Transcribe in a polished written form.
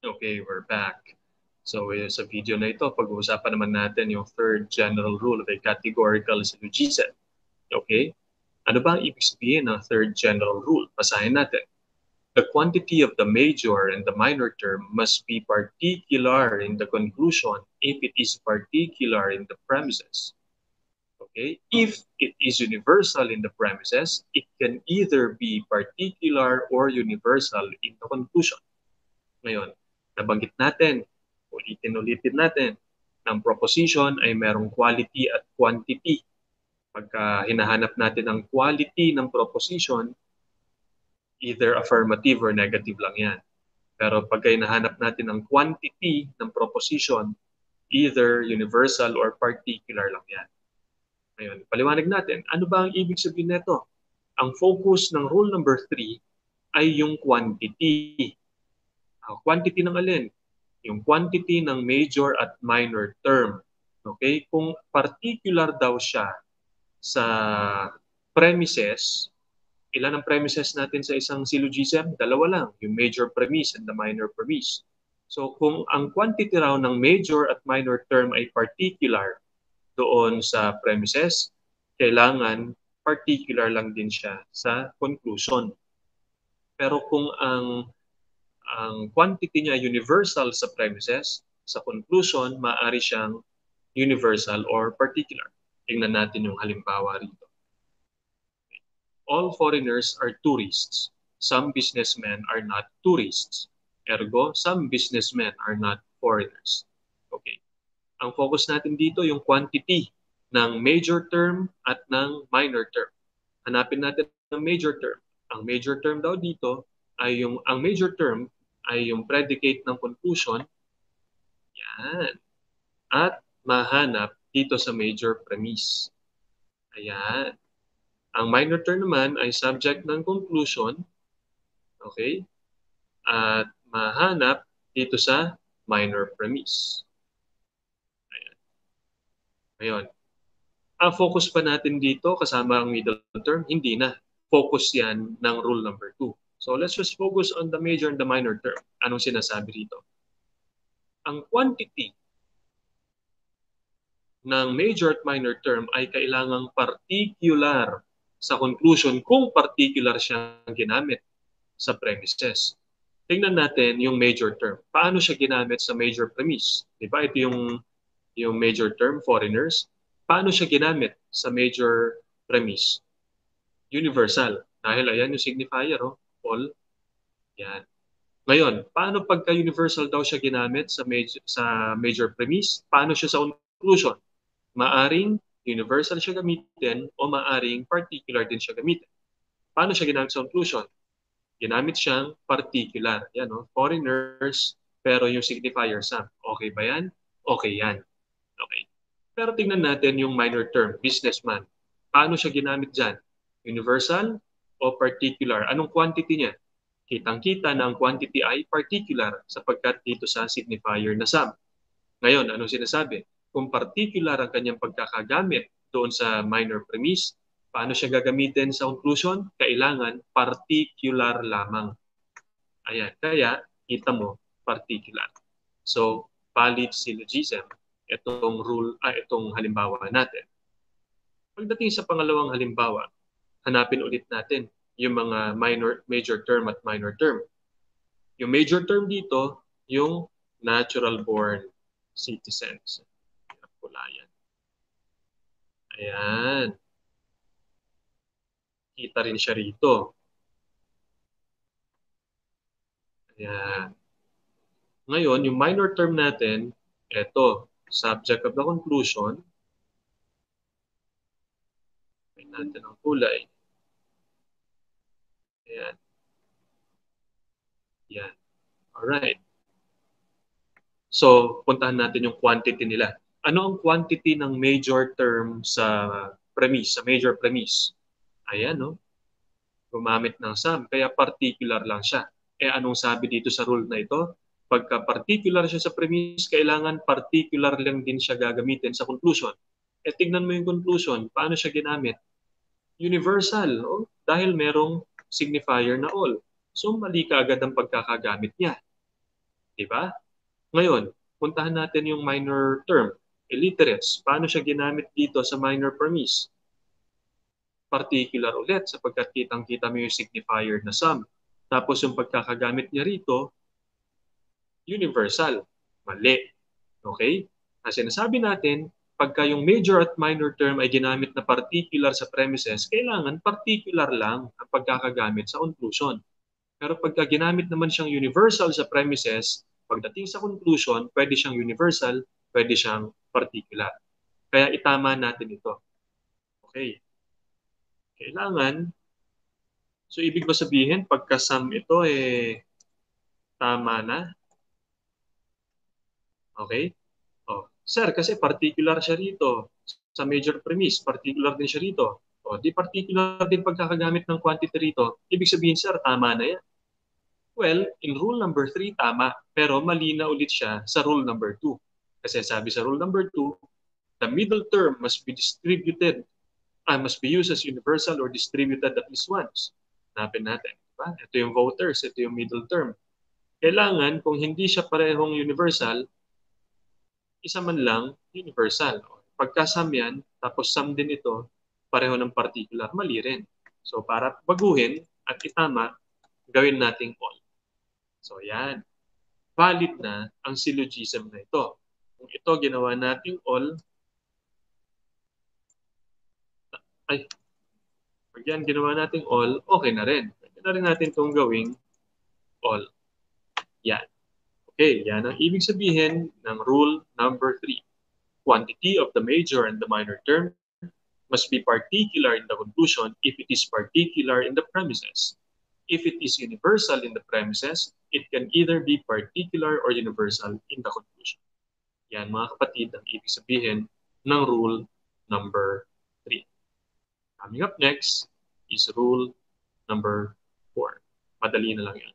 Okay, we're back. So sa video na ito, pag-uusapan naman natin yung third general rule of a categorical syllogism. Okay? Ano ba ang ibig sabihin ng third general rule? Basahin natin. The quantity of the major and the minor term must be particular in the conclusion if it is particular in the premises. Okay? If it is universal in the premises, it can either be particular or universal in the conclusion. Ngayon, nabanggit natin, ulitin-ulitin natin, ang proposition ay merong quality at quantity. Pagka hinahanap natin ang quality ng proposition, either affirmative or negative lang yan. Pero pagka hinahanap natin ang quantity ng proposition, either universal or particular lang yan. Ngayon, paliwanag natin, ano ba ang ibig sabihin nito? Ang focus ng rule number 3 ay yung quantity. Quantity ng alin? Yung quantity ng major at minor term. Okay? Kung particular daw siya sa premises, ilan ang premises natin sa isang syllogism? Dalawa lang, yung major premise and the minor premise. So kung ang quantity raw ng major at minor term ay particular doon sa premises, kailangan particular lang din siya sa conclusion. Pero kung ang quantity niya universal sa premises, sa conclusion, maaari siyang universal or particular. Tingnan natin yung halimbawa rito. All foreigners are tourists. Some businessmen are not tourists. Ergo, some businessmen are not foreigners. Okay. Ang focus natin dito yung quantity ng major term at ng minor term. Hanapin natin ang major term. Ang major term daw dito ay ang major term ay yung predicate ng conclusion. Yan. At mahanap dito sa major premise. Ayan. Ang minor term naman ay subject ng conclusion. Okay? At mahanap dito sa minor premise. Ayan. Ngayon, ang focus pa natin dito kasama ang middle term, hindi na. Focus yan ng rule number 2. So let's just focus on the major and the minor term. Anong sinasabi dito? Ang quantity ng major at minor term ay kailangang particular sa conclusion kung particular siyang ginamit sa premises. Tingnan natin yung major term. Paano siya ginamit sa major premise? Diba? Ito yung major term, foreigners. Paano siya ginamit sa major premise? Universal. Dahil ayan yung signifier, oh, all. Yan. Ngayon, paano pagka universal daw siya ginamit sa major premise? Paano siya sa conclusion? Maaring universal siya gamitin o maaring particular din siya gamitin. Paano siya ginamit sa conclusion? Ginamit siyang particular. Yan, no? Foreigners, pero yung signifier some. Okay ba yan? Okay yan. Okay. Pero tingnan natin yung minor term, businessman. Paano siya ginamit dyan? Universal o particular? Anong quantity niya? Kitang-kita na ang quantity ay particular sapagkat dito sa signifier na some. Ngayon, anong sinasabi? Kung particular ang kanyang pagkakagamit doon sa minor premise, paano siya gagamitin sa conclusion? Kailangan particular lamang. Ayan, kaya kita mo particular. So, valid syllogism, itong halimbawa natin. Pagdating sa pangalawang halimbawa, hanapin ulit natin yung mga major term at minor term. Yung major term dito, yung natural born citizens. Pula yan. Ayan. Kita rin siya rito. Ayan. Ngayon, yung minor term natin, ito, subject of the conclusion. Tingnan natin ang kulay. Ayan. Yan. Alright. So, puntahan natin yung quantity nila. Ano ang quantity ng major term sa premise, sa major premise? Ayan, no? Gumamit ng some, kaya particular lang siya. Anong sabi dito sa rule na ito? Pagka particular siya sa premise, kailangan particular lang din siya gagamitin sa conclusion. Tignan mo yung conclusion, paano siya ginamit? Universal, oh, dahil merong signifier na all. So, mali ka agad ang pagkakagamit niya. Diba? Ngayon, puntahan natin yung minor term, illiterates. Paano siya ginamit dito sa minor premise? Particular ulit sapagkat kitang-kita mo yung signifier na sum. Tapos yung pagkakagamit niya rito, universal. Mali. Okay? Kasi nasabi natin, pagka yung major at minor term ay ginamit na particular sa premises, kailangan particular lang ang pagkakagamit sa conclusion. Pero pagka ginamit naman siyang universal sa premises, pagdating sa conclusion, pwede siyang universal, pwede siyang particular. Kaya itama natin ito. Okay. Kailangan, so ibig ba sabihin, pagka sum ito, tama na? Okay? Oh, sir, kasi particular siya rito. Sa major premise, particular din siya rito. O, di particular din pagkakagamit ng quantity rito. Ibig sabihin, sir, tama na yan. Well, in rule number 3, tama. Pero mali na ulit siya sa rule number 2. Kasi sabi sa rule number 2, the middle term must be distributed, must be used as universal or distributed at least once. Hanapin natin. Diba? Ito yung voters, ito yung middle term. Kailangan, kung hindi siya parehong universal, isa man lang universal. Pagka sum yan, tapos sum din ito, pareho ng particular, mali rin. So para baguhin at itama, gawin nating all. So yan. Valid na ang syllogism na ito. Kung ito ginawa nating all, ay, pag yan ginawa nating all, okay na rin. Pwede na rin natin itong gawing all. Yan. Okay, yan ang ibig sabihin ng rule number 3. Quantity of the major and the minor term must be particular in the conclusion if it is particular in the premises. If it is universal in the premises, it can either be particular or universal in the conclusion. Yan mga kapatid ang ibig sabihin ng rule number 3. Coming up next is rule number 4. Madali na lang yan.